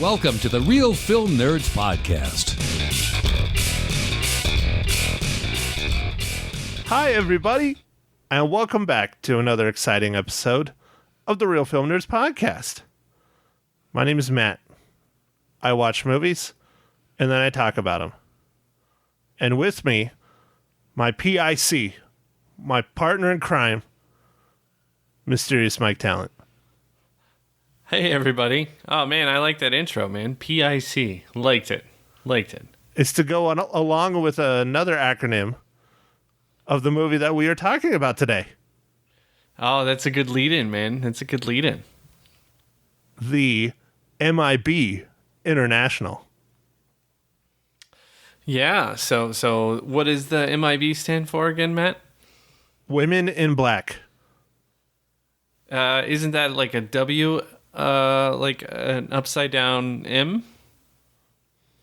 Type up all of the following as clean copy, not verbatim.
Welcome to the Real Film Nerds Podcast. Hi, everybody, and welcome back to another exciting episode of the Real Film Nerds Podcast. My name is Matt. I watch movies, and then I talk about them. And with me, my PIC, my partner in crime, Mysterious Mike Talent. Hey, everybody. Oh, man, I like that intro, man. PIC. Liked it. It's to go on along with another acronym of the movie that we are talking about today. Oh, that's a good lead-in, man. That's a good lead-in. The MIB International. Yeah, so what does the MIB stand for again, Matt? Women in Black. Isn't that like a W, like an upside-down M?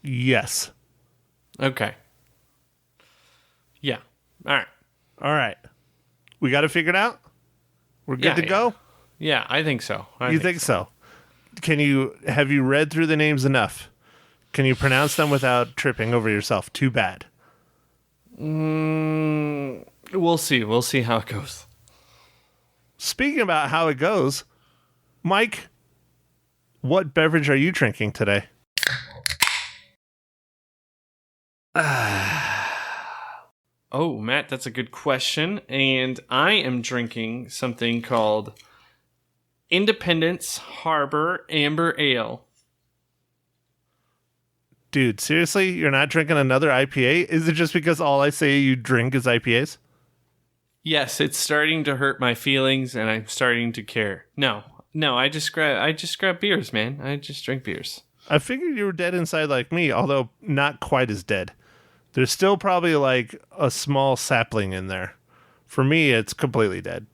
Yes. Okay. Yeah. All right. We got it figured out? We're good to go? Yeah, I think so. You think so? Have you read through the names enough? Can you pronounce them without tripping over yourself? Too bad. We'll see. We'll see how it goes. Speaking about how it goes, Mike, what beverage are you drinking today? Oh, Matt, that's a good question. And I am drinking something called Independence Harbor Amber Ale. Dude, seriously? You're not drinking another IPA? Is it just because all I say you drink is IPAs? Yes, it's starting to hurt my feelings and I'm starting to care. No, I just grab beers, man. I just drink beers. I figured you were dead inside like me, although not quite as dead. There's still probably like a small sapling in there. For me, it's completely dead.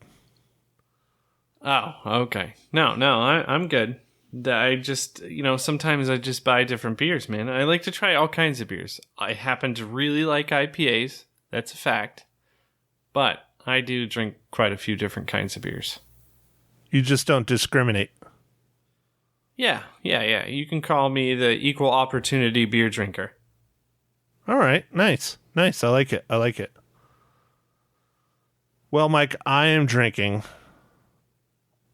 Oh, okay. No, I'm good. I just, sometimes I just buy different beers, man. I like to try all kinds of beers. I happen to really like IPAs. That's a fact. But I do drink quite a few different kinds of beers. You just don't discriminate. Yeah. You can call me the equal opportunity beer drinker. All right. Nice. I like it. Well, Mike, I am drinking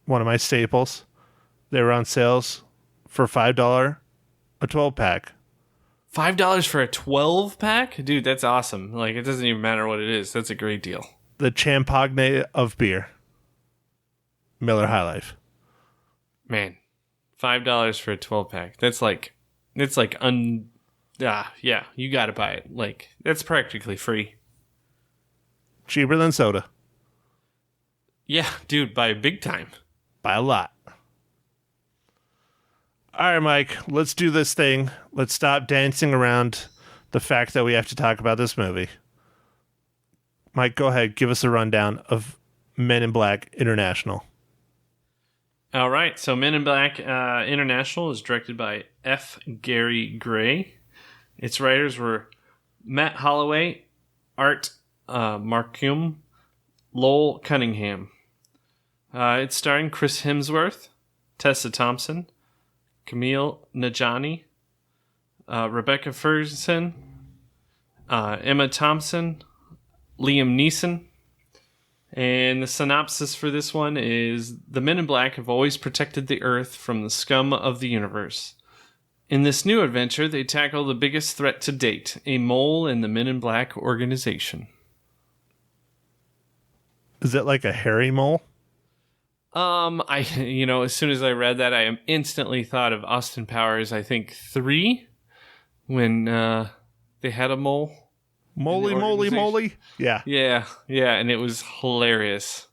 one of my staples. They were on sales for $5 a 12-pack. $5 for a 12-pack? Dude, that's awesome. Like, it doesn't even matter what it is. That's a great deal. The Champagne of beer. Miller High Life. Man, $5 for a 12-pack. Yeah, you gotta buy it. Like, that's practically free. Cheaper than soda. Yeah, dude, by big time. By a lot. All right, Mike, let's do this thing. Let's stop dancing around the fact that we have to talk about this movie. Mike, go ahead. Give us a rundown of Men in Black International. All right, so Men in Black International is directed by F. Gary Gray. Its writers were Matt Holloway, Art Marcum, Lowell Cunningham. It's starring Chris Hemsworth, Tessa Thompson, Camille Najani, Rebecca Ferguson, Emma Thompson, Liam Neeson. And the synopsis for this one is: the Men in Black have always protected the Earth from the scum of the universe. In this new adventure, they tackle the biggest threat to date, a mole in the Men in Black organization. Is it like a hairy mole? As soon as I read that, I instantly thought of Austin Powers, I think 3, when they had a mole. Moly. Yeah. Yeah, and it was hilarious.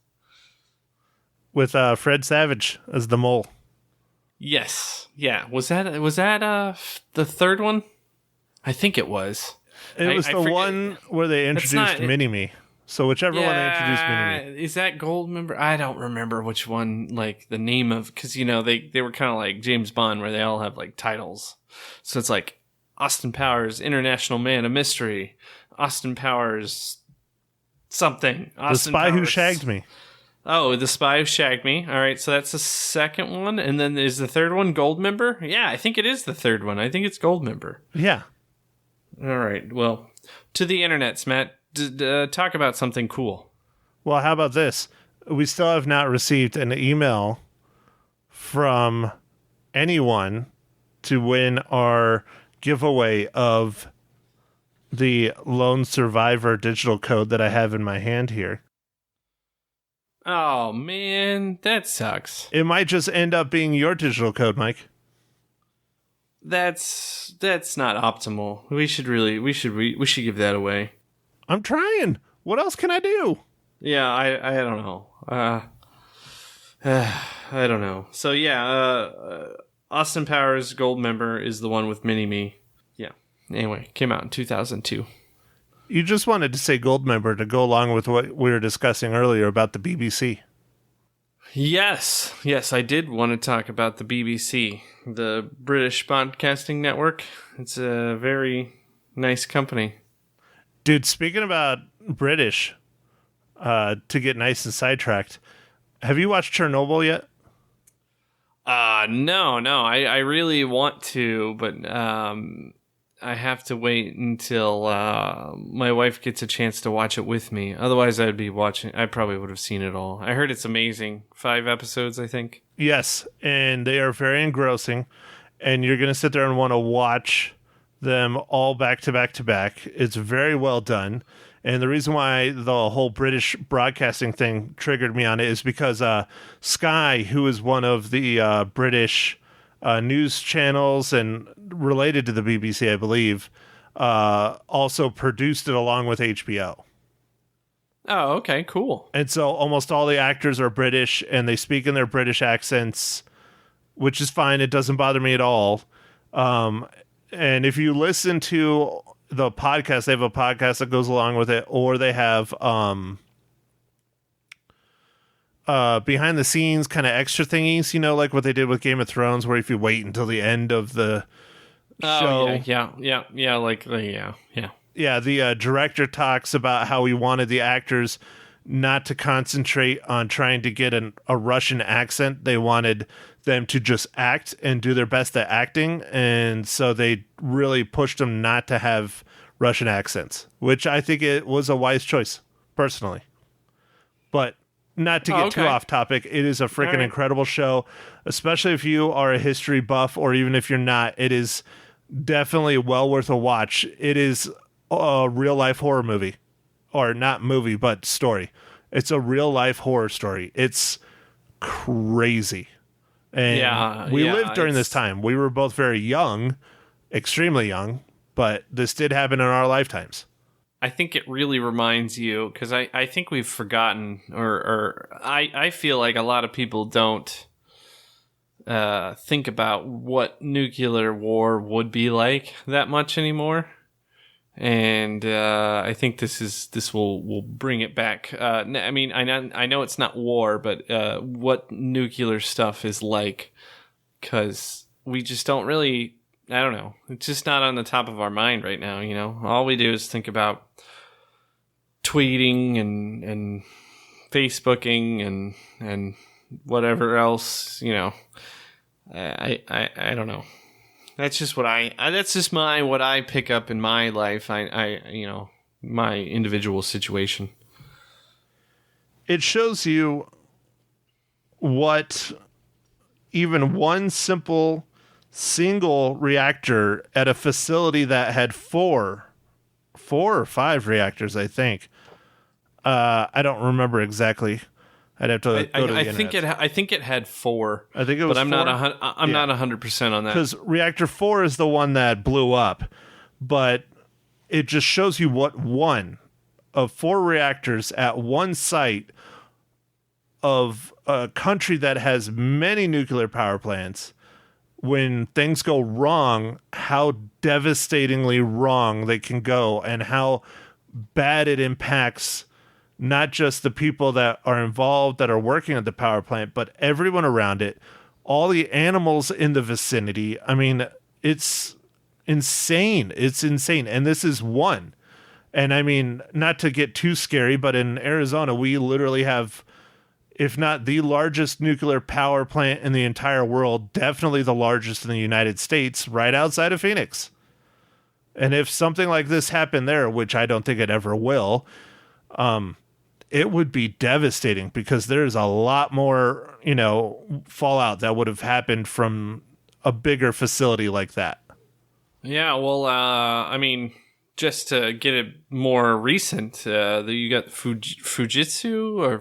With Fred Savage as the mole. Yes. Yeah. Was that the third one? I think it was. It was the one where they introduced Mini-Me. So whichever one they introduced Mini-Me. Is that Goldmember? I don't remember which one, like the name of, because they were kind of like James Bond, where they all have like titles. So it's like Austin Powers, International Man of Mystery, Austin Powers something. The Spy Who Shagged Me. Oh, The Spy Who Shagged Me. All right, so that's the second one. And then is the third one Goldmember? Yeah, I think it is the third one. I think it's Goldmember. Yeah. All right, well, to the internets, Matt. Talk about something cool. Well, how about this? We still have not received an email from anyone to win our giveaway of the Lone Survivor digital code that I have in my hand here. Oh, man, that sucks. It might just end up being your digital code, Mike. That's not optimal. We should give that away. I'm trying. What else can I do? Yeah, I don't know. I don't know. So yeah, Austin Powers Goldmember is the one with Mini-Me. Yeah. Anyway, came out in 2002. You just wanted to say Goldmember to go along with what we were discussing earlier about the BBC. Yes, I did want to talk about the BBC, the British Broadcasting Network. It's a very nice company. Dude, speaking about British, to get nice and sidetracked, have you watched Chernobyl yet? No. I really want to, but I have to wait until my wife gets a chance to watch it with me. Otherwise, I probably would have seen it all. I heard it's amazing. 5 episodes, I think. Yes, and they are very engrossing, and you're going to sit there and want to watch them all back to back to back. It's very well done. And the reason why the whole British broadcasting thing triggered me on it is because Sky, who is one of the British news channels and related to the BBC, I believe, also produced it along with HBO. Oh, okay, cool. And so almost all the actors are British and they speak in their British accents, which is fine. It doesn't bother me at all. And if you listen to the podcast, they have a podcast that goes along with it, or they have behind the scenes kind of extra thingies, like what they did with Game of Thrones, where if you wait until the end of the show. Yeah, the director talks about how he wanted the actors not to concentrate on trying to get a Russian accent. They wanted them to just act and do their best at acting. And so they really pushed them not to have Russian accents, which I think it was a wise choice, personally. But not to get too off topic, it is a freaking incredible show, especially if you are a history buff, or even if you're not. It is definitely well worth a watch. It is a real life horror movie, or not movie, but story. It's a real life horror story. It's crazy. And we lived during this time. We were both very young, extremely young, but this did happen in our lifetimes. I think it really reminds you, because I think we've forgotten, or I feel like a lot of people don't think about what nuclear war would be like that much anymore. And I think this will bring it back. I mean, I know it's not war, but what nuclear stuff is like, because we just don't really. I don't know. It's just not on the top of our mind right now. All we do is think about tweeting and Facebooking and whatever else. I don't know. That's just what what I pick up in my life. My individual situation. It shows you what even one single reactor at a facility that had four or 5 reactors, I think. I don't remember exactly. I'd have to go to the internet. I think it had 4. I think it was, but I'm 4? not 100% on that. Because reactor 4 is the one that blew up, but it just shows you what one of 4 reactors at one site of a country that has many nuclear power plants, when things go wrong, how devastatingly wrong they can go, and how bad it impacts not just the people that are involved that are working at the power plant, but everyone around it, all the animals in the vicinity. I mean, it's insane. It's insane. And this is one. And I mean, not to get too scary, but in Arizona, we literally have if not the largest nuclear power plant in the entire world, definitely the largest in the United States, right outside of Phoenix. And if something like this happened there, which I don't think it ever will, it would be devastating because there's a lot more, fallout that would have happened from a bigger facility like that. Yeah, well, just to get it more recent, you got Fujitsu or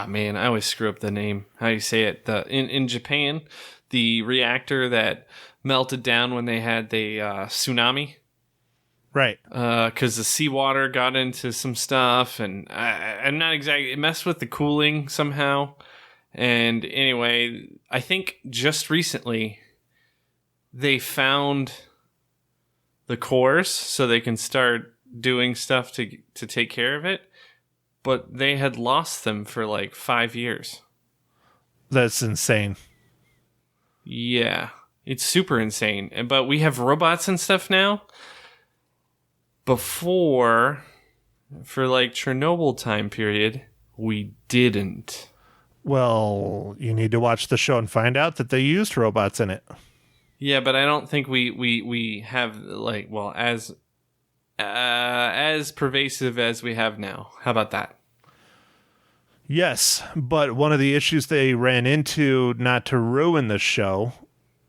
man, I always screw up the name. How you say it? In Japan, the reactor that melted down when they had the tsunami. Right. Because the seawater got into some stuff, and I'm not exactly, it messed with the cooling somehow. And anyway, I think just recently they found the cores so they can start doing stuff to take care of it, but they had lost them for like 5 years. That's insane. Yeah, it's super insane. But we have robots and stuff now. Before, for like Chernobyl time period, we didn't. Well, you need to watch the show and find out that they used robots in it. Yeah, but I don't think we have like, well, as pervasive as we have now. How about that? Yes, but one of the issues they ran into, not to ruin the show,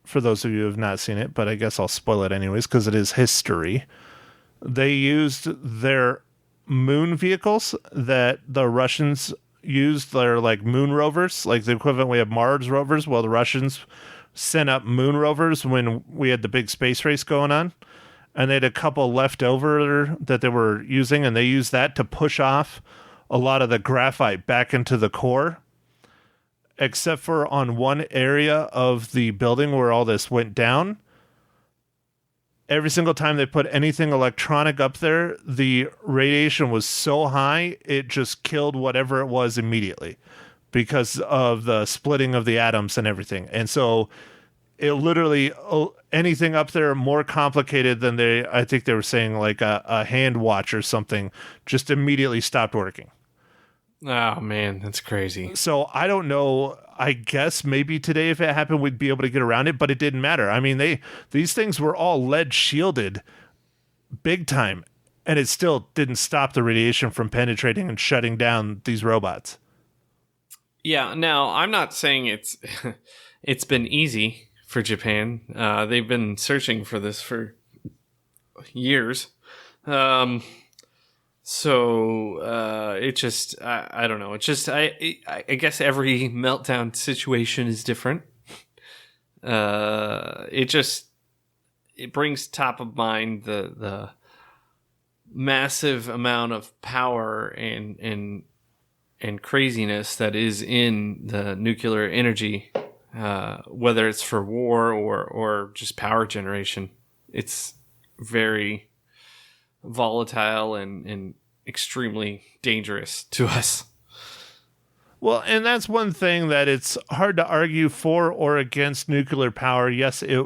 for those of you who have not seen it, but I guess I'll spoil it anyways because it is history. They used their moon vehicles that the Russians used. Their like moon rovers, like the equivalent we have Mars rovers. Well, the Russians sent up moon rovers when we had the big space race going on, and they had a couple left over that they were using, and they used that to push off a lot of the graphite back into the core, except for on one area of the building where all this went down. Every single time they put anything electronic up there, the radiation was so high, it just killed whatever it was immediately because of the splitting of the atoms and everything. And so it literally, anything up there more complicated than I think they were saying like a hand watch or something, just immediately stopped working. Oh, man, that's crazy. So I don't know. I guess maybe today, if it happened, we'd be able to get around it, but it didn't matter. I mean, these things were all lead shielded big time, and it still didn't stop the radiation from penetrating and shutting down these robots. Yeah, now, I'm not saying it's been easy for Japan. They've been searching for this for years. So it just, I don't know. It's just, I guess every meltdown situation is different. It brings top of mind the massive amount of power and craziness that is in the nuclear energy, whether it's for war or just power generation. It's very volatile and extremely dangerous to us. Well, and that's one thing that it's hard to argue for or against nuclear power. Yes, it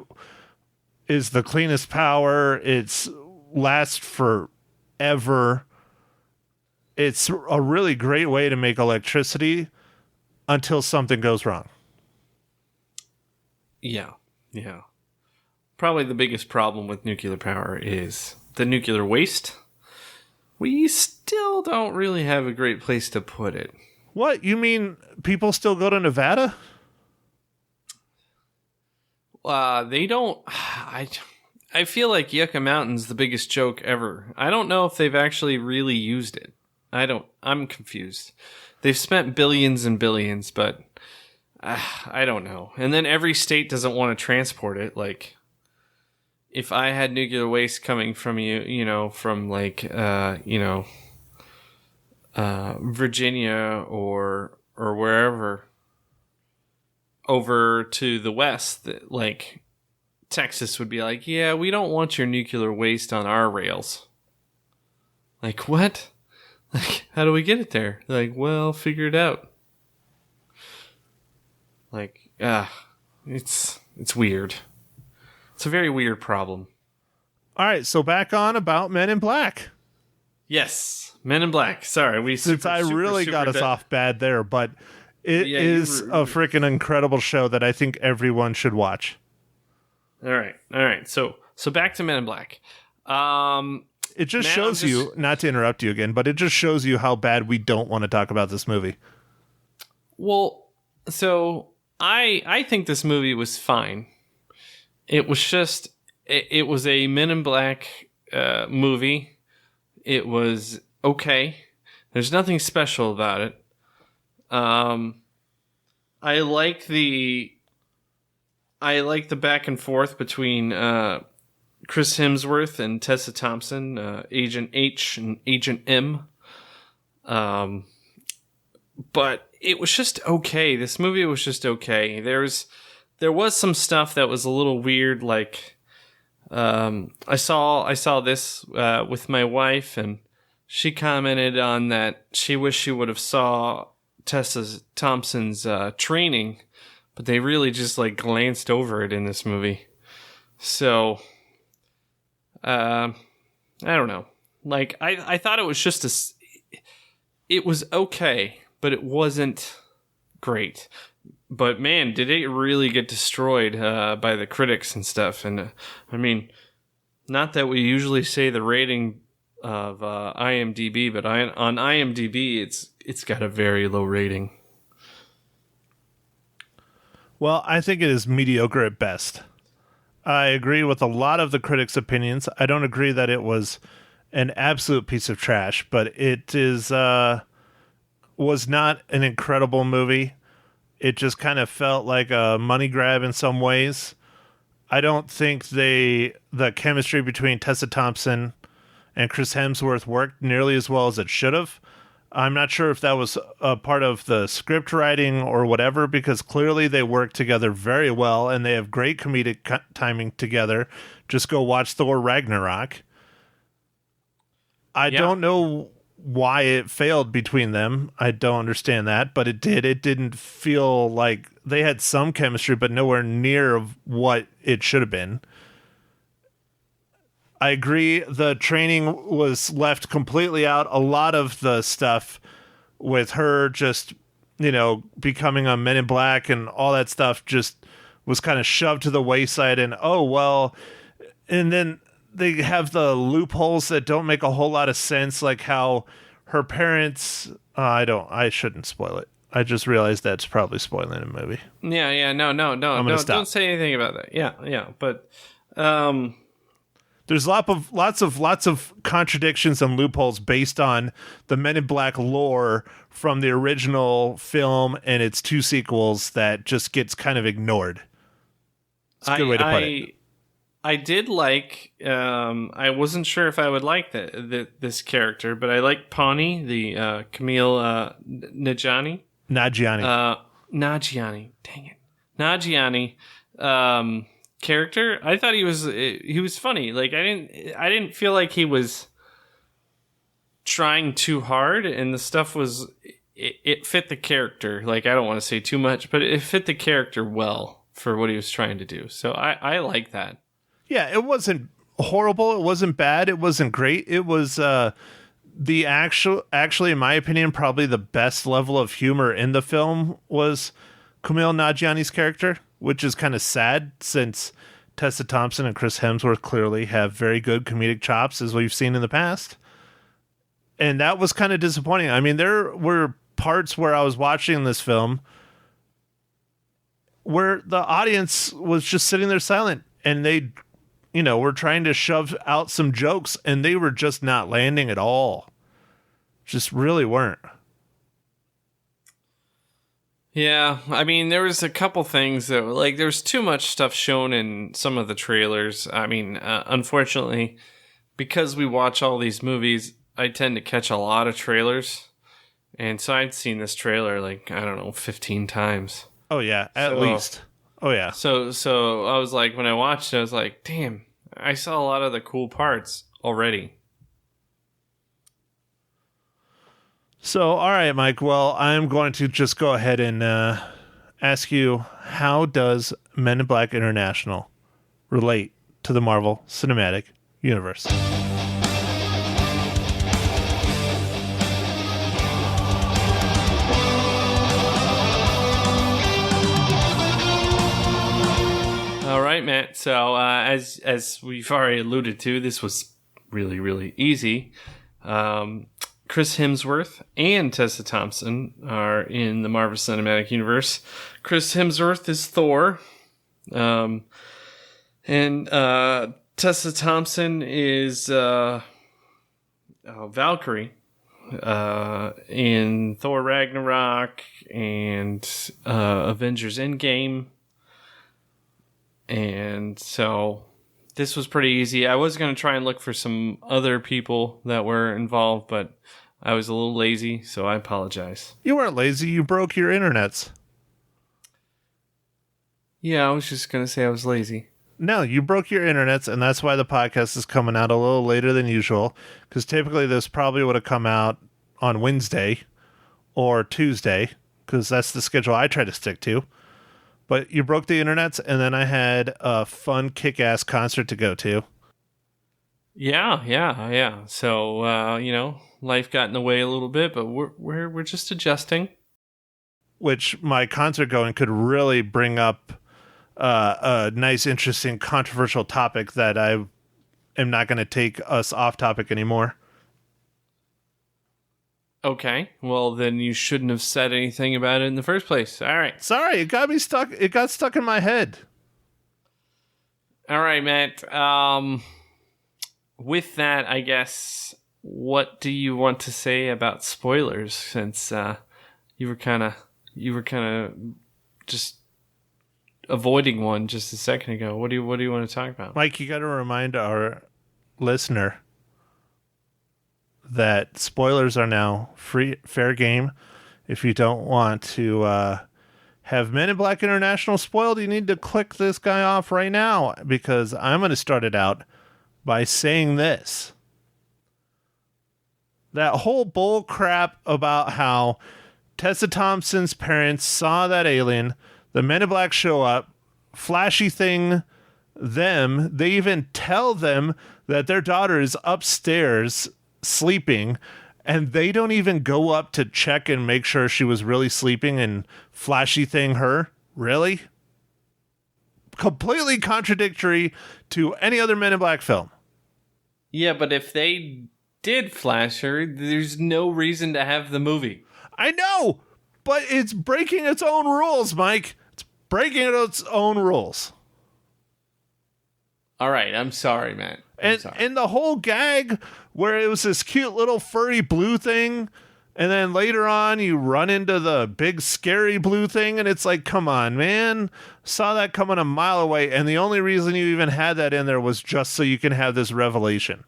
is the cleanest power. It's lasts forever. It's a really great way to make electricity until something goes wrong. Yeah. Probably the biggest problem with nuclear power is the nuclear waste. We still don't really have a great place to put it. What? You mean people still go to Nevada? They don't. I feel like Yucca Mountain's the biggest joke ever. I don't know if they've actually really used it. I'm confused. They've spent billions and billions, but I don't know. And then every state doesn't want to transport it. Like, if I had nuclear waste coming from from like, Virginia or wherever over to the west, like Texas would be like, yeah, we don't want your nuclear waste on our rails. Like, what? Like, how do we get it there? Like, well, figure it out. Like, it's weird. It's a very weird problem. All right, so back on about Men in Black. Yes, Men in Black. Sorry, Since I really got us off bad there, but it is a freaking incredible show that I think everyone should watch. All right. So back to Men in Black. It just shows you, not to interrupt you again, but it just shows you how bad we don't want to talk about this movie. Well, so I think this movie was fine. It was just it was a Men in Black movie. It was okay. There's nothing special about it. I like the back and forth between Chris Hemsworth and Tessa Thompson, Agent H and Agent M. But it was just okay. This movie was just okay. There was some stuff that was a little weird, like I saw this with my wife, and she commented on that she wished she would have saw Tessa Thompson's training, but they really just like glanced over it in this movie. So I don't know. Like I thought it was just it was okay, but it wasn't great. But man, did it really get destroyed by the critics and stuff. And I mean, not that we usually say the rating of IMDb, but on IMDb it's got a very low rating. Well, I think it is mediocre at best. I agree with a lot of the critics' opinions. I don't agree that it was an absolute piece of trash, but it was not an incredible movie. It just kind of felt like a money grab in some ways. I don't think the chemistry between Tessa Thompson and Chris Hemsworth worked nearly as well as it should have. I'm not sure if that was a part of the script writing or whatever, because clearly they work together very well and they have great comedic timing together. Just go watch Thor Ragnarok. I don't know why it failed between them. I don't understand that, but it did. It didn't feel like they had some chemistry, but nowhere near of what it should have been. I agree. The training was left completely out. A lot of the stuff with her just, becoming a Men in Black and all that stuff just was kind of shoved to the wayside. And, and then they have the loopholes that don't make a whole lot of sense, like how her parents, I shouldn't spoil it. I just realized that's probably spoiling a movie. Yeah, no. Don't say anything about that. Yeah, but there's lots of contradictions and loopholes based on the Men in Black lore from the original film and its two sequels that just gets kind of ignored. It's a good way to put it. I did like. I wasn't sure if I would like this character, but I like Pawnee, the Camille Nagiani. Nagiani. Dang it, Nagiani. Character. I thought he was funny. Like I didn't feel like he was trying too hard, and the stuff was it fit the character. Like I don't want to say too much, but it fit the character well for what he was trying to do. So I like that. Yeah, it wasn't horrible. It wasn't bad. It wasn't great. It was actually, in my opinion, probably the best level of humor in the film was Kumail Nanjiani's character, which is kind of sad since Tessa Thompson and Chris Hemsworth clearly have very good comedic chops, as we've seen in the past. And that was kind of disappointing. I mean, there were parts where I was watching this film where the audience was just sitting there silent, and they were trying to shove out some jokes, and they were just not landing at all. Just really weren't. Yeah, I mean, there was a couple things that, like, there's too much stuff shown in some of the trailers. I mean, unfortunately, because we watch all these movies, I tend to catch a lot of trailers. And so I'd seen this trailer, 15 times. Oh, yeah, at least. Oh, yeah. So I was like, when I watched it, I was like, damn, I saw a lot of the cool parts already. So, all right, Mike. Well, I'm going to just go ahead and ask you, how does Men in Black International relate to the Marvel Cinematic Universe? right, Matt. So as we've already alluded to, this was really, really easy. Chris Hemsworth and Tessa Thompson are in the Marvel Cinematic Universe. Chris Hemsworth is Thor. And Tessa Thompson is Valkyrie in Thor Ragnarok and Avengers Endgame. And so this was pretty easy. I was going to try and look for some other people that were involved, but I was a little lazy, so I apologize. You weren't lazy. You broke your internets. Yeah, I was just going to say I was lazy. No, you broke your internets, and that's why the podcast is coming out a little later than usual, because typically this probably would have come out on Wednesday or Tuesday, because that's the schedule I try to stick to. But you broke the internets, and then I had a fun kick-ass concert to go to. Yeah. So, life got in the way a little bit, but we're just adjusting. Which my concert going could really bring up a nice, interesting, controversial topic that I am not going to take us off topic anymore. Okay, well then you shouldn't have said anything about it in the first place. All right. Sorry, it got me stuck. It got stuck in my head. All right, Matt. With that, I guess, what do you want to say about spoilers? Since you were kind of just avoiding one just a second ago. What do you want to talk about? Mike, you got to remind our listener that spoilers are now fair game. If you don't want to have Men in Black International spoiled, you need to click this guy off right now, because I'm going to start it out by saying this. That whole bull crap about how Tessa Thompson's parents saw that alien, the Men in Black show up, flashy thing them, they even tell them that their daughter is upstairs sleeping, and they don't even go up to check and make sure she was really sleeping and flashy thing her. Really? Completely contradictory to any other Men in Black film. Yeah, but if they did flash her, there's no reason to have the movie. I know, but it's breaking its own rules, Mike. It's breaking its own rules. All right, I'm sorry, man. And the whole gag where it was this cute little furry blue thing, and then later on you run into the big scary blue thing, and it's like, come on, man. Saw that coming a mile away, and the only reason you even had that in there was just so you can have this revelation.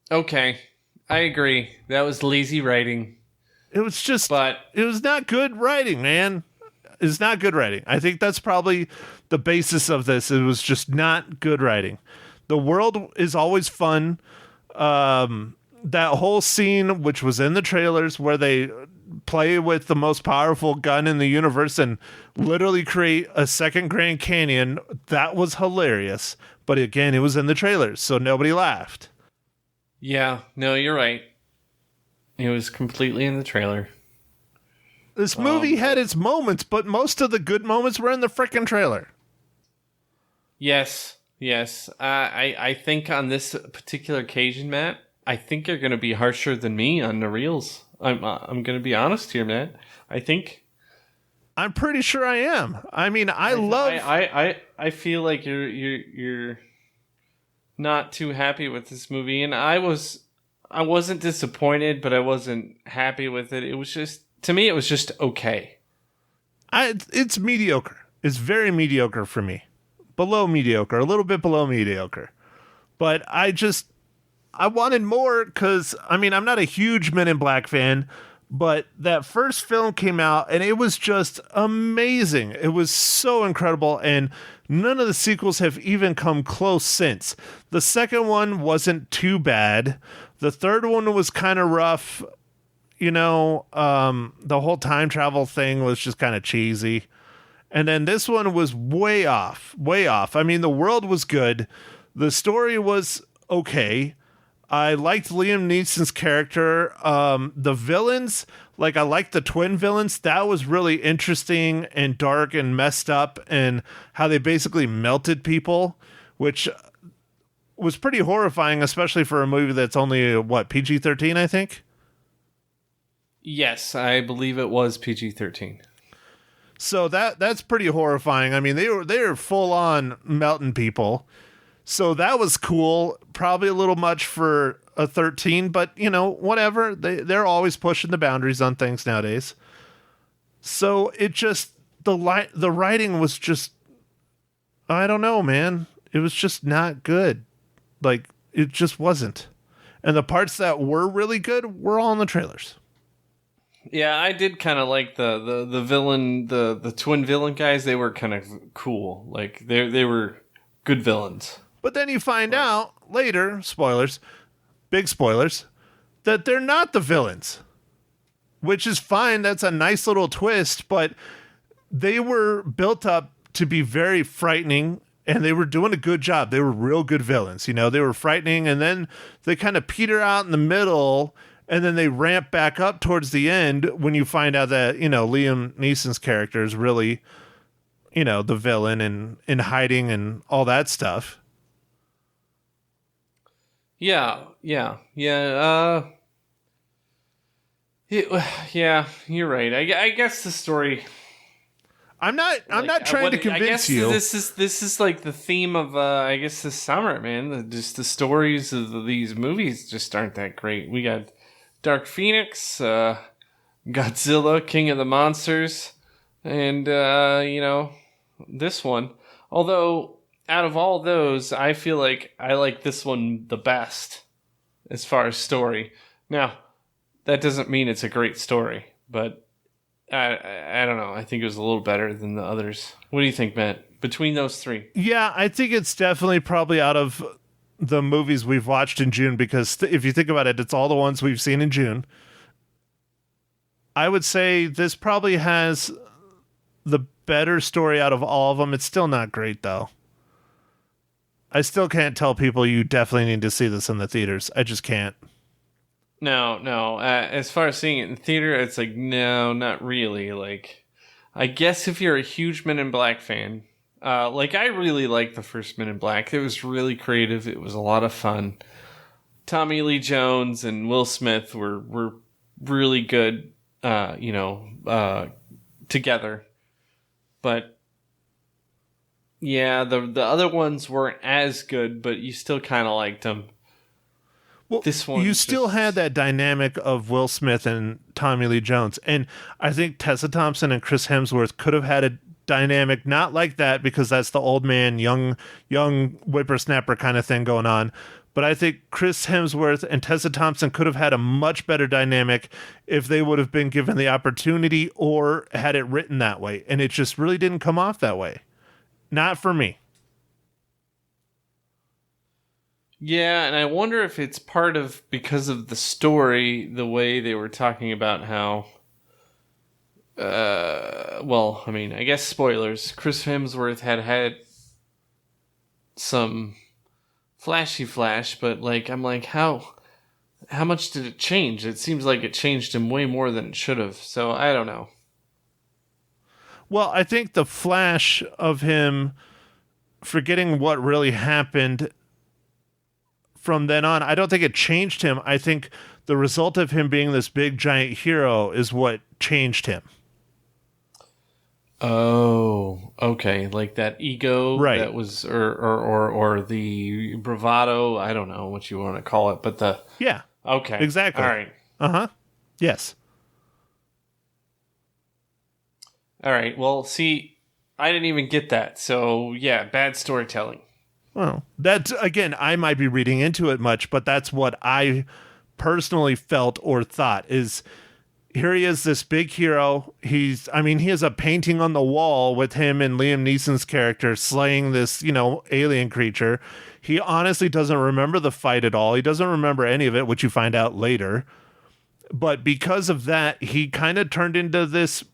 Okay, I agree. That was lazy writing. It was just, it was not good writing, man. It's not good writing. I think that's probably the basis of this. It was just not good writing. The world is always fun. That whole scene, which was in the trailers, where they play with the most powerful gun in the universe and literally create a second Grand Canyon, that was hilarious. But again, it was in the trailers, so nobody laughed. Yeah, no, you're right. It was completely in the trailer. This movie had its moments, but most of the good moments were in the frickin' trailer. Yes. I think on this particular occasion, Matt, I think you're going to be harsher than me on the reels. I'm going to be honest here, Matt. I'm pretty sure I am. I mean, I feel like you're not too happy with this movie, and I wasn't disappointed, but I wasn't happy with it. It was just, to me, it was just okay. It's mediocre. It's very mediocre for me. Below mediocre, a little bit below mediocre. But I wanted more because, I mean, I'm not a huge Men in Black fan, but that first film came out and it was just amazing. It was so incredible, and none of the sequels have even come close since. The second one wasn't too bad. The third one was kind of rough. You know, the whole time travel thing was just kind of cheesy. And then this one was way off. I mean, the world was good. The story was okay. I liked Liam Neeson's character. The villains, like I liked the twin villains. That was really interesting and dark and messed up, and how they basically melted people, which was pretty horrifying, especially for a movie that's only PG-13, I think. Yes, I believe it was PG-13. So that's pretty horrifying. I mean, they were full on melting people. So that was cool. Probably a little much for a 13, but whatever. They're always pushing the boundaries on things nowadays. So it just the writing was just, I don't know, man. It was just not good. Like, it just wasn't. And the parts that were really good were all in the trailers. Yeah, I did kind of like the villain, the twin villain guys. They were kind of cool. Like they were good villains. But then you find out later, spoilers, big spoilers, that they're not the villains. Which is fine. That's a nice little twist, but they were built up to be very frightening, and they were doing a good job. They were real good villains. They were frightening, and then they kind of peter out in the middle, and then they ramp back up towards the end when you find out that, Liam Neeson's character is really, the villain and in hiding and all that stuff. Yeah. Yeah, you're right. I guess the story. I'm not trying to convince you. This is like the theme of I guess this summer, man. Just the stories of these movies just aren't that great. We got Dark Phoenix, Godzilla, King of the Monsters, and this one. Although out of all those, I feel like I like this one the best as far as story. Now, that doesn't mean it's a great story, but I don't know. I think it was a little better than the others. What do you think, Matt? Between those three? Yeah, I think it's definitely probably out of the movies we've watched in June, because if you think about it, it's all the ones we've seen in June. I would say this probably has the better story out of all of them. It's still not great, though. I still can't tell people you definitely need to see this in the theaters. I just can't. No. As far as seeing it in theater, it's like, no, not really. Like, I guess if you're a huge Men in Black fan, I really liked the first Men in Black. It was really creative. It was a lot of fun. Tommy Lee Jones and Will Smith were really good, together. But yeah, the other ones weren't as good, but you still kind of liked them. Well, this one you still had that dynamic of Will Smith and Tommy Lee Jones. And I think Tessa Thompson and Chris Hemsworth could have had a dynamic not like that, because that's the old man, young whippersnapper kind of thing going on. But I think Chris Hemsworth and Tessa Thompson could have had a much better dynamic if they would have been given the opportunity or had it written that way. And it just really didn't come off that way. Not for me. Yeah, and I wonder if it's part of, because of the story, the way they were talking about how, I guess spoilers, Chris Hemsworth had some flash, but I'm like, how much did it change? It seems like it changed him way more than it should have, so I don't know. Well, I think the flash of him forgetting what really happened from then on, I don't think it changed him. I think the result of him being this big giant hero is what changed him. Oh, okay. Like that ego, right? That was, or the bravado. I don't know what you want to call it, but okay, exactly. All right. Yes. All right. Well, see, I didn't even get that. So yeah, bad storytelling. Well, that's, again, I might be reading into it much, but that's what I personally felt or thought is, here he is, this big hero. He has a painting on the wall with him and Liam Neeson's character slaying this, alien creature. He honestly doesn't remember the fight at all. He doesn't remember any of it, which you find out later. But because of that, he kind of turned into this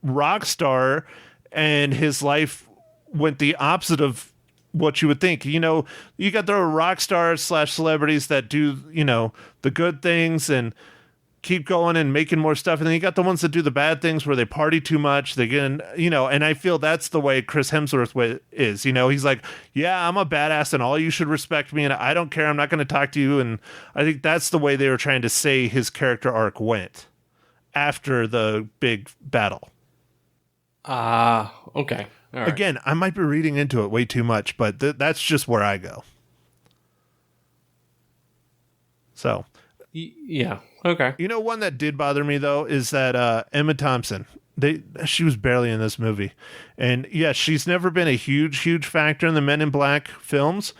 rock star, and his life went the opposite of what you would think. You know, you got the rock stars / celebrities that do, you know, the good things and keep going and making more stuff. And then you got the ones that do the bad things where they party too much. They get in, you know, and I feel that's the way Chris Hemsworth is. You know, he's like, yeah, I'm a badass and all you should respect me. And I don't care. I'm not going to talk to you. And I think that's the way they were trying to say his character arc went after the big battle. Okay. All right. Again, I might be reading into it way too much, but that's just where I go. So, Yeah. Okay. you know, one that did bother me though is that Emma Thompson. She was barely in this movie, and yes, she's never been a huge factor in the Men in Black films,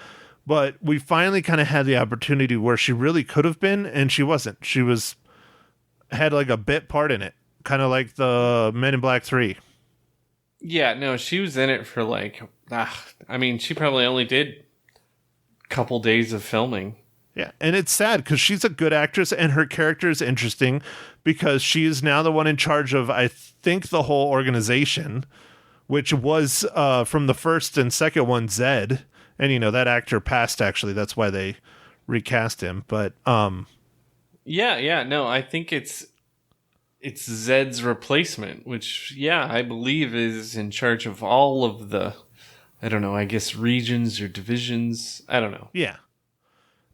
but we finally kind of had the opportunity where she really could have been, and she wasn't. She had like a bit part in it, kind of like the Men in Black 3. Yeah, no, she was in it for like, I mean, she probably only did a couple days of filming. Yeah, and it's sad because she's a good actress and her character is interesting because she is now the one in charge of, I think, the whole organization, which was from the first and second one, Zed. And, you know, that actor passed, actually. That's why they recast him. But, Yeah, no, I think it's Zed's replacement, which, yeah, I believe is in charge of all of the, I don't know, I guess regions or divisions. I don't know. yeah.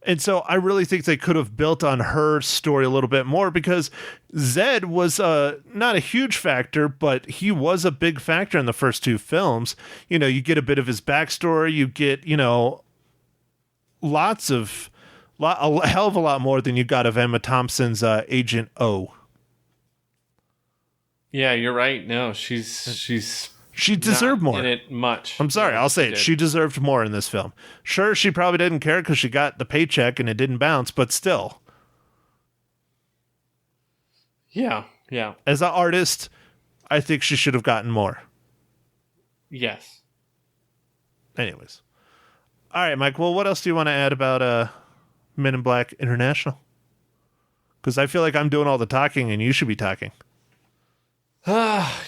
And so I really think they could have built on her story a little bit more because Zed was not a huge factor, but he was a big factor in the first two films. You know, you get a bit of his backstory. You get, you know, a hell of a lot more than you got of Emma Thompson's Agent O. Yeah, you're right. No, she's She deserved not more. in it much. I'm sorry, Yeah, I'll say it. did. She deserved more in this film. Sure, she probably didn't care because she got the paycheck and it didn't bounce, but still. Yeah. As an artist, I think she should have gotten more. Yes. Anyways. All right, Mike. Well, what else do you want to add about Men in Black International? Because I feel like I'm doing all the talking and you should be talking.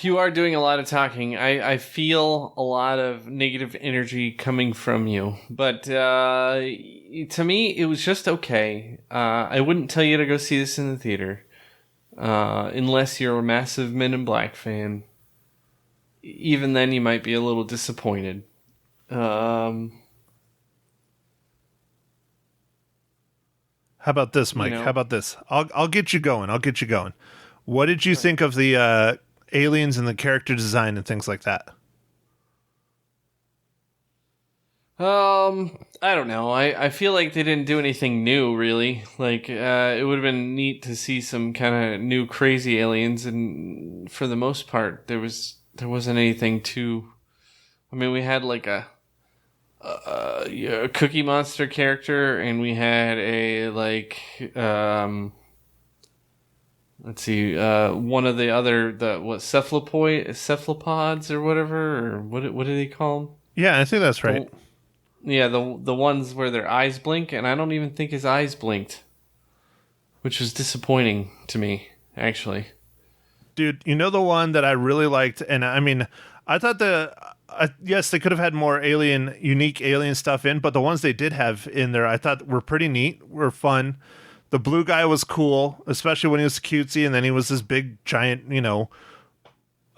You are doing a lot of talking. I feel a lot of negative energy coming from you. But to me, it was just okay. I wouldn't tell you to go see this in the theater unless you're a massive Men in Black fan. Even then, you might be a little disappointed. How about this, Mike? You know. How about this? I'll get you going. What did you think of the aliens and the character design and things like that? I don't know. I feel like they didn't do anything new, really. Like, it would have been neat to see some kind of new crazy aliens, and for the most part, there wasn't anything too. I mean, we had like a Cookie Monster character, and we had a let's see, one of the other cephalopods or whatever, or what do they call them? Yeah, I think that's right. Yeah, the ones where their eyes blink, and I don't even think his eyes blinked, which was disappointing to me, actually. Dude, you know the one that I really liked, and I mean, I thought yes, they could have had more unique alien stuff in, but the ones they did have in there, I thought were pretty neat, were fun. The blue guy was cool, especially when he was cutesy, and then he was this big, giant, you know,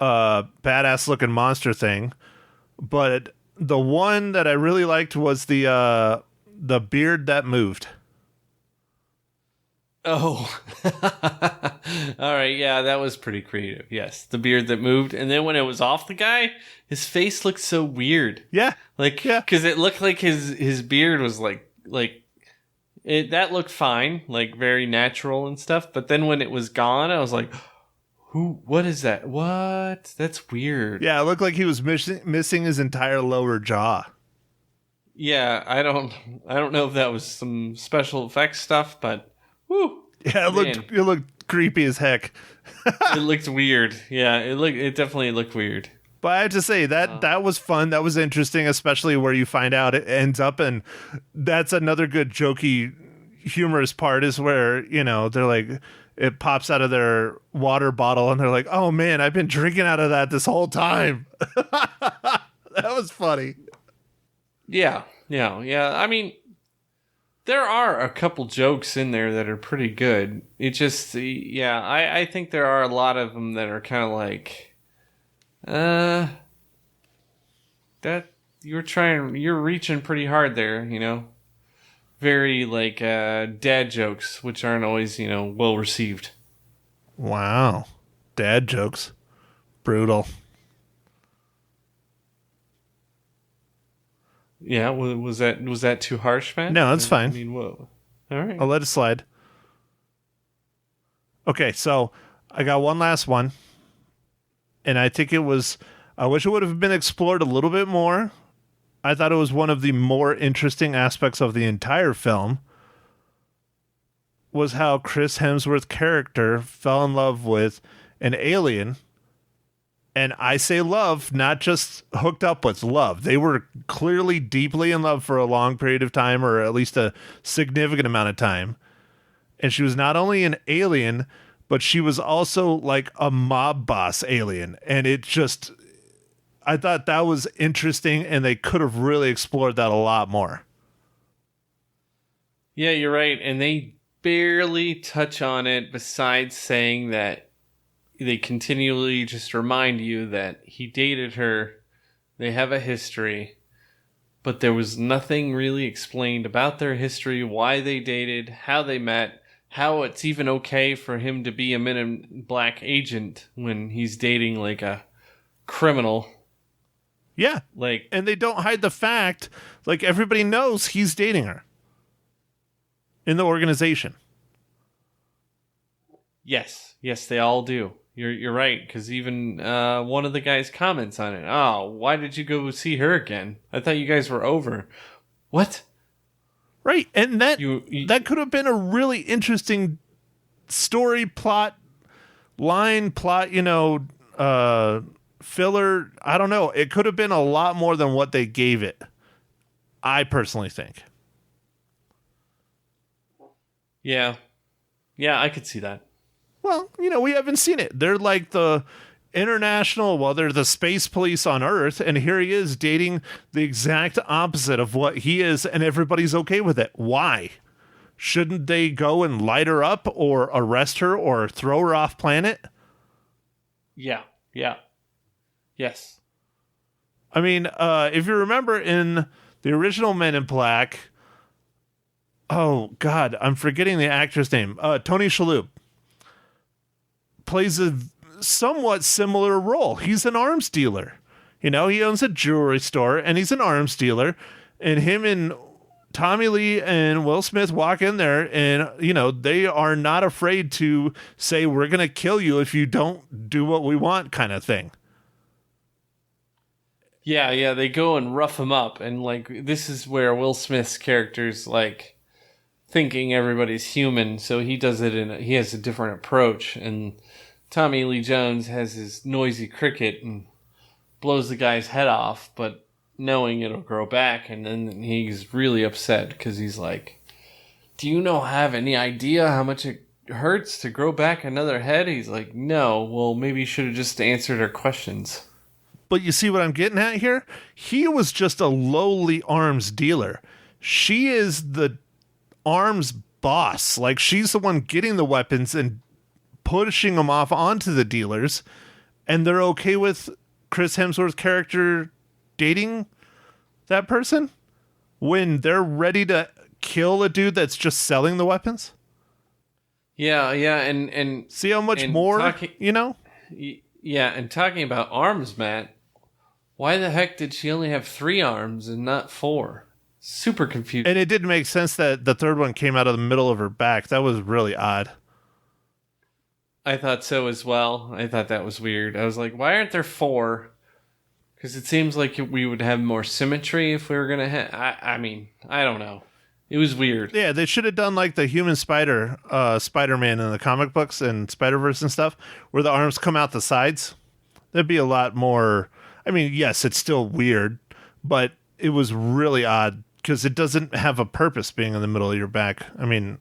badass looking monster thing. But the one that I really liked was the beard that moved. Oh, all right. Yeah, that was pretty creative. Yes, the beard that moved, and then when it was off the guy, his face looked so weird. Yeah, Like, Yeah. because it looked like his beard was like it. That looked fine, like very natural and stuff. But then when it was gone, I was like, "Who? What is that? What? That's weird." yeah. It looked like he was missing his entire lower jaw. Yeah, I don't know if that was some special effects stuff, but whew, Yeah, it looked creepy as heck. it looked weird. Yeah, it definitely looked weird. But I have to say that was fun. That was interesting, especially where you find out it ends up, and that's another good jokey, humorous part is where, you know, they're like, it pops out of their water bottle, and they're like, "Oh man, I've been drinking out of that this whole time." That was funny. Yeah. I mean, there are a couple jokes in there that are pretty good. It just, yeah, I think there are a lot of them that are kind of like, that you're reaching pretty hard there, very like dad jokes, which aren't always, well received. Wow. Dad jokes. Brutal. Yeah, was that too harsh, man? No, that's fine. I mean, whoa. All right. I'll let it slide. Okay, so I got one last one. And I think I wish it would have been explored a little bit more. I thought it was one of the more interesting aspects of the entire film was how Chris Hemsworth's character fell in love with an alien. And I say love, not just hooked up with love. They were clearly deeply in love for a long period of time, or at least a significant amount of time. And she was not only an alien, but she was also like a mob boss alien. And I thought that was interesting, and they could have really explored that a lot more. Yeah, you're right. And they barely touch on it besides saying that they continually just remind you that he dated her, they have a history, but there was nothing really explained about their history, why they dated, how they met, how it's even okay for him to be a Men in Black agent when he's dating like a criminal. Yeah. And they don't hide the fact, like everybody knows he's dating her in the organization. Yes, they all do. You're right, because even one of the guys comments on it. Oh, why did you go see her again? I thought you guys were over. What? Right, and that could have been a really interesting story plot, filler. I don't know. It could have been a lot more than what they gave it. I personally think. Yeah, I could see that. Well, we haven't seen it. They're like they're the space police on Earth, and here he is dating the exact opposite of what he is, and everybody's okay with it. Why? Shouldn't they go and light her up or arrest her or throw her off planet? Yeah. Yes. I mean, if you remember in the original Men in Black, oh, God, I'm forgetting the actor's name. Tony Shalhoub plays a somewhat similar role. He's an arms dealer. He owns a jewelry store, and he's an arms dealer. And him and Tommy Lee and Will Smith walk in there, and, they are not afraid to say, we're going to kill you if you don't do what we want kind of thing. Yeah, they go and rough him up. And, this is where Will Smith's character's, thinking everybody's human, so he does it he has a different approach. And Tommy Lee Jones has his noisy cricket and blows the guy's head off, but knowing it'll grow back. And then he's really upset because he's like, do you have any idea how much it hurts to grow back another head? He's like, no. Well, maybe you should have just answered our questions. But you see what I'm getting at here? He was just a lowly arms dealer. She is the arms boss. She's the one getting the weapons and pushing them off onto the dealers, and they're okay with Chris Hemsworth's character dating that person when they're ready to kill a dude that's just selling the weapons. Yeah, and see how much more, Yeah, and talking about arms, Matt, why the heck did she only have 3 arms and not 4? Super confused. And it didn't make sense that the third one came out of the middle of her back. That was really odd. I thought so as well. I thought that was weird. I was like, why aren't there 4? Because it seems like we would have more symmetry if we were going to have... I mean, I don't know. It was weird. Yeah, they should have done like the human Spider-Man in the comic books and Spider-Verse and stuff, where the arms come out the sides. That'd be a lot more... I mean, yes, it's still weird, but it was really odd because it doesn't have a purpose being in the middle of your back. I mean,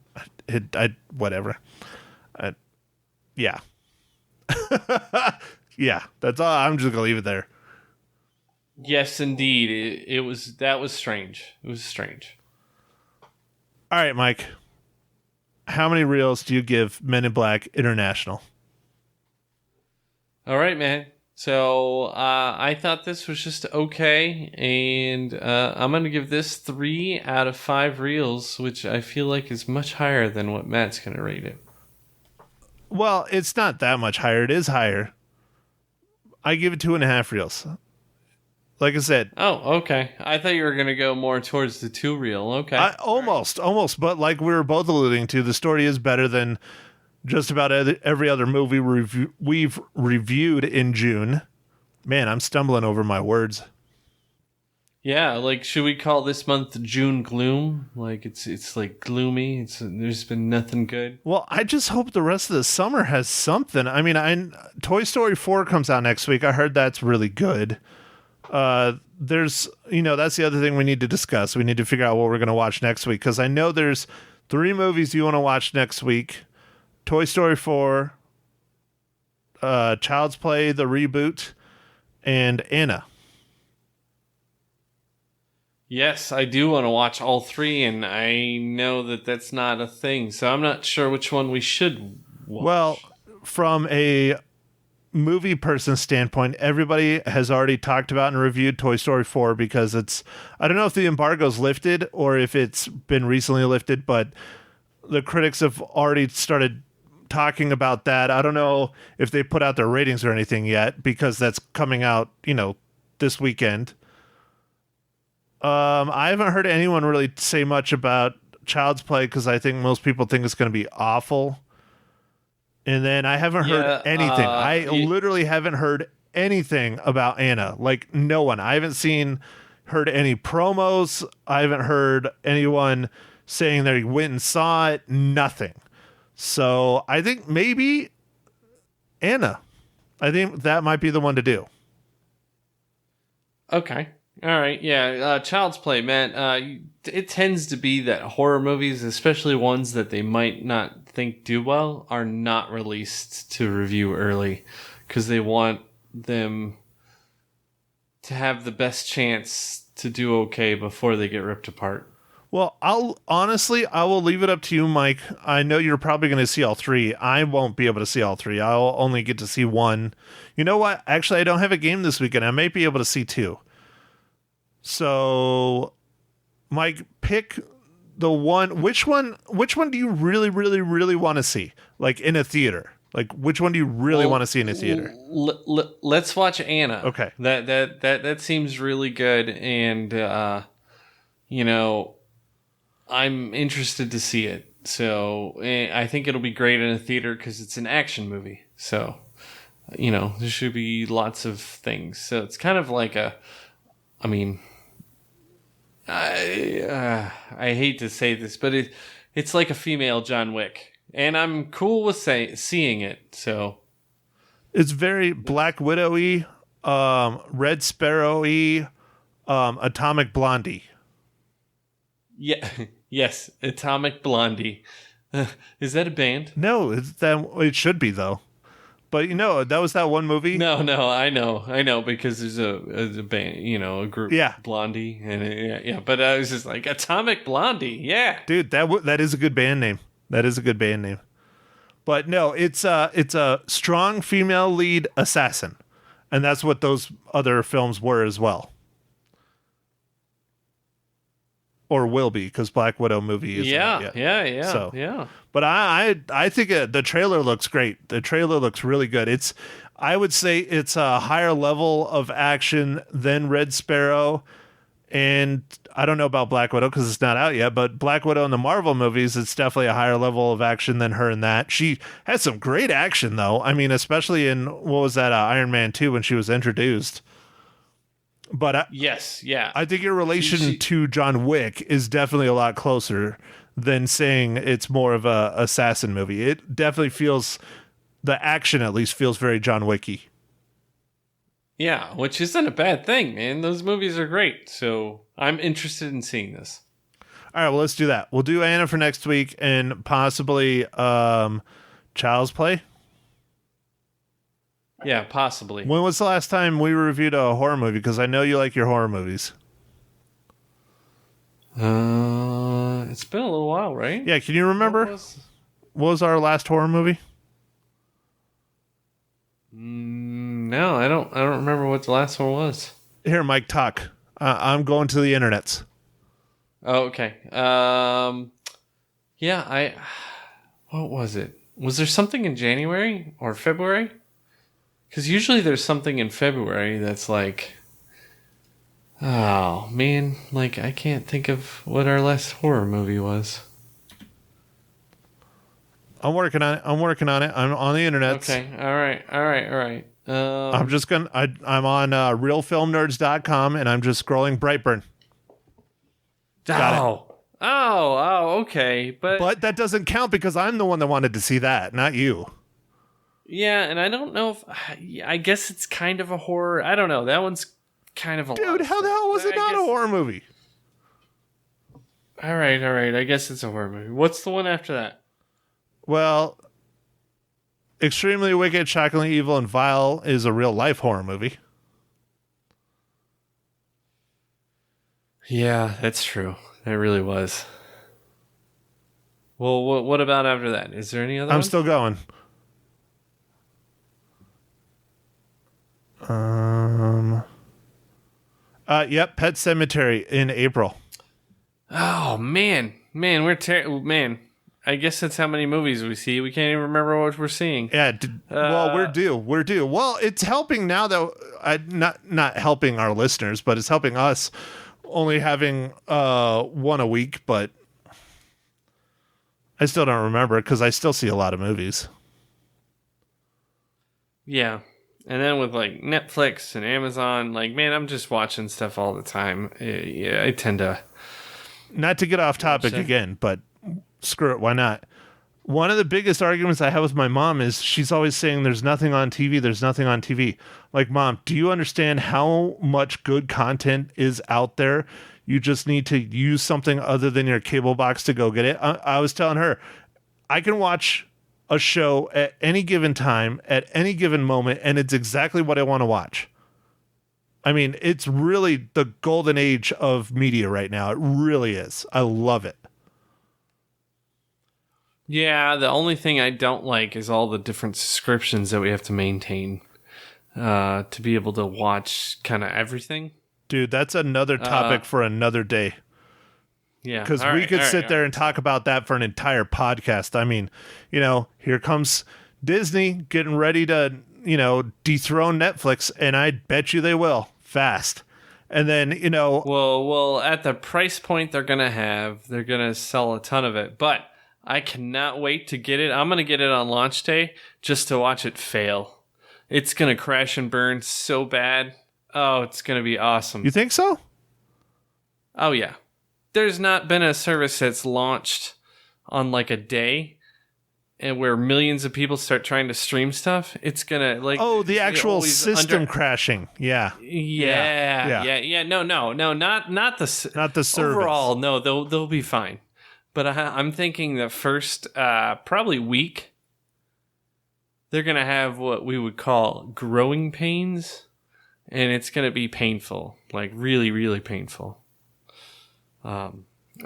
whatever. Yeah. Yeah, that's all. I'm just going to leave it there. Yes, indeed. It was that was strange. It was strange. All right, Mike. How many reels do you give Men in Black International? All right, man. So I thought this was just okay, and I'm gonna give this 3 out of 5 reels, which I feel like is much higher than what Matt's gonna rate it. Well, it's not that much higher. It is higher. I give it 2.5 reels. Like I said, Oh, okay. I thought you were gonna go more towards the 2 reel. Okay. almost. But like we were both alluding to, the story is better than just about every other movie we've reviewed in June. Man, I'm stumbling over my words. Yeah, like should we call this month June gloom? Like it's like gloomy. There's been nothing good. Well, I just hope the rest of the summer has something. I mean, Toy Story 4 comes out next week. I heard that's really good. There's, that's the other thing we need to discuss. We need to figure out what we're going to watch next week, because I know there's 3 movies you want to watch next week. Toy Story 4, Child's Play, the reboot, and Anna. Yes, I do want to watch all 3, and I know that that's not a thing, so I'm not sure which one we should watch. Well, from a movie person standpoint, everybody has already talked about and reviewed Toy Story 4 because I don't know if the embargo's lifted or if it's been recently lifted, but the critics have already started talking about that. I don't know if they put out their ratings or anything yet because that's coming out, this weekend. I haven't heard anyone really say much about Child's Play because I think most people think it's going to be awful. And then I haven't heard anything. I literally haven't heard anything about Anna. Like, no one. I haven't heard any promos. I haven't heard anyone saying they went and saw it. Nothing. So I think maybe Anna. I think that might be the one to do. Okay. All right. Yeah. Child's Play, man. It tends to be that horror movies, especially ones that they might not think do well, are not released to review early because they want them to have the best chance to do okay before they get ripped apart. Well, I will leave it up to you, Mike. I know you're probably going to see all 3. I won't be able to see all 3. I'll only get to see 1. You know what? Actually, I don't have a game this weekend. I might be able to see 2. So, Mike, pick the one. Which one do you really, really, really want to see? Like in a theater? Like which one do you really want to see in a theater? Let's watch Anna. Okay. That seems really good, and I'm interested to see it. So I think it'll be great in a theater because it's an action movie. So there should be lots of things. So it's kind of like I hate to say this, but it's like a female John Wick, and I'm cool with seeing it. So it's very Black Widow-y, Red Sparrow-y, Atomic Blondie. Yeah, yes, Atomic Blondie. Is that a band? No, it should be though. But that was that one movie. No, I know, because there's a band, a group, yeah, Blondie, and yeah. But I was just like Atomic Blondie, yeah, dude, that is a good band name. That is a good band name. But no, it's a strong female lead assassin, and that's what those other films were as well, or will be, because Black Widow movie is yeah. So yeah. But I think the trailer looks great. The trailer looks really good. I would say it's a higher level of action than Red Sparrow, and I don't know about Black Widow because it's not out yet. But Black Widow in the Marvel movies, it's definitely a higher level of action than her in that. She had some great action though. I mean, especially in what was that Iron Man 2 when she was introduced. But yes, yeah, I think your relation to John Wick is definitely a lot closer than saying it's more of a assassin movie. It definitely feels, the action at least feels very John Wicky. Yeah, which isn't a bad thing, man. Those movies are great. So I'm interested in seeing this. All right, well, let's do that. We'll do Anna for next week and possibly Child's Play. Yeah, possibly. When was the last time we reviewed a horror movie? Because I know you like your horror movies. It's been a little while, right? Yeah, can you remember? What was our last horror movie? No, I don't remember what the last one was. Here, Mike, talk. I'm going to the internets. Oh, okay. Yeah, what was it? Was there something in January or February? Because usually there's something in February that's like, oh man, like I can't think of what our last horror movie was. I'm working on it. I'm I'm on the internet. Okay, all right. I'm just gonna. I'm on realfilmnerds.com and I'm just scrolling Brightburn. Got it. Okay, But that doesn't count because I'm the one that wanted to see that, not you. yeah, and I don't know if I guess it's kind of a horror. I don't know. That one's kind of a Dude, how the hell was it not a horror movie? All right. I guess it's a horror movie. What's the one after that? Well, Extremely Wicked, Shockingly Evil, and Vile is a real life horror movie. Yeah, that's true. It really was. Well, what about after that? Is there any other? I'm still going. Yep, Pet Cemetery in April. Oh man, man. I guess that's how many movies we see. We can't even remember what we're seeing. Yeah, well, we're due. Well, it's helping now that not helping our listeners, but it's helping us only having one a week, but I still don't remember because I still see a lot of movies. Yeah. And then with like Netflix and Amazon, like, man, I'm just watching stuff all the time. Yeah, I tend to. Not to get off topic again, but screw it, why not? One of the biggest arguments I have with my mom is she's always saying there's nothing on TV, there's nothing on TV. Like, Mom, do you understand how much good content is out there? You just need to use something other than your cable box to go get it. I was telling her, I can watch a show at any given time, at any given moment, and it's exactly what I want to watch. I mean, it's really the golden age of media right now. It really is. I love it. Yeah, the only thing I don't like is all the different subscriptions that we have to maintain to be able to watch kind of everything. Dude, that's another topic for another day. Yeah. Because we could sit there and talk about that for an entire podcast. I mean, here comes Disney getting ready to, dethrone Netflix, and I bet you they will fast. And then, Well, at the price point they're going to sell a ton of it. But I cannot wait to get it. I'm going to get it on launch day just to watch it fail. It's going to crash and burn so bad. Oh, it's going to be awesome. You think so? Oh, yeah. There's not been a service that's launched on like a day and where millions of people start trying to stream stuff. It's gonna the actual system crashing. Yeah. No, not the service. Overall, no, they'll be fine. But I'm thinking the first probably week they're gonna have what we would call growing pains, and it's gonna be painful, like really, really painful.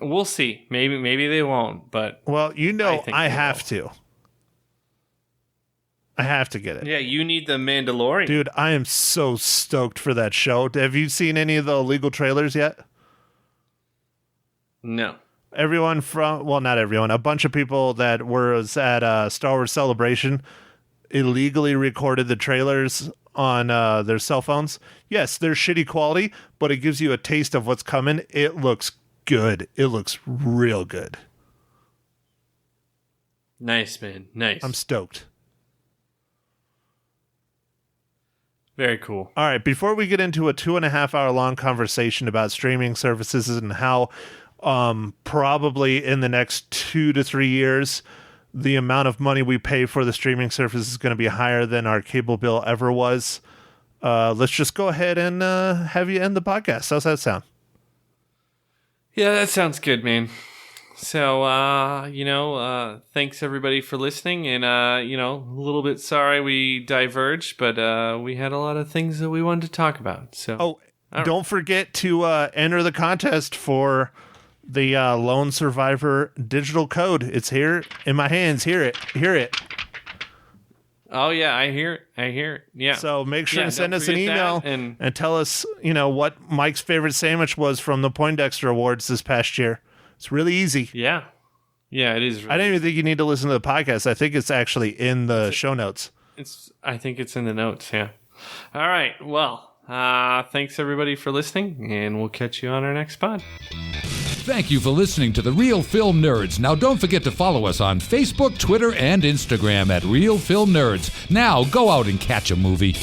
We'll see. Maybe they won't, but I have to. I have to get it. Yeah, you need the Mandalorian. Dude, I am so stoked for that show. Have you seen any of the illegal trailers yet? No. Not everyone, a bunch of people that was at Star Wars Celebration illegally recorded the trailers on their cell phones. Yes, they're shitty quality, but it gives you a taste of what's coming. It looks good. It looks real good. Nice, man. Nice. I'm stoked. Very cool. All right, before we get into a 2.5 hour long conversation about streaming services and how probably in the next 2 to 3 years, the amount of money we pay for the streaming service is going to be higher than our cable bill ever was, let's just go ahead and have you end the podcast. How's that sound? Yeah, that sounds good, man. So, thanks everybody for listening. And, a little bit sorry we diverged, but we had a lot of things that we wanted to talk about. So, Don't forget to enter the contest for the Lone Survivor digital code. It's here in my hands. Hear it. Oh, yeah, I hear it. Yeah. So make sure to send us an email and tell us, what Mike's favorite sandwich was from the Poindexter Awards this past year. It's really easy. Yeah. Yeah, it is. Really I don't even think you need to listen to the podcast. I think it's actually in the show notes. I think it's in the notes, yeah. All right. Well, thanks everybody for listening, and we'll catch you on our next pod. Thank you for listening to The Real Film Nerds. Now, don't forget to follow us on Facebook, Twitter, and Instagram at Real Film Nerds. Now, go out and catch a movie.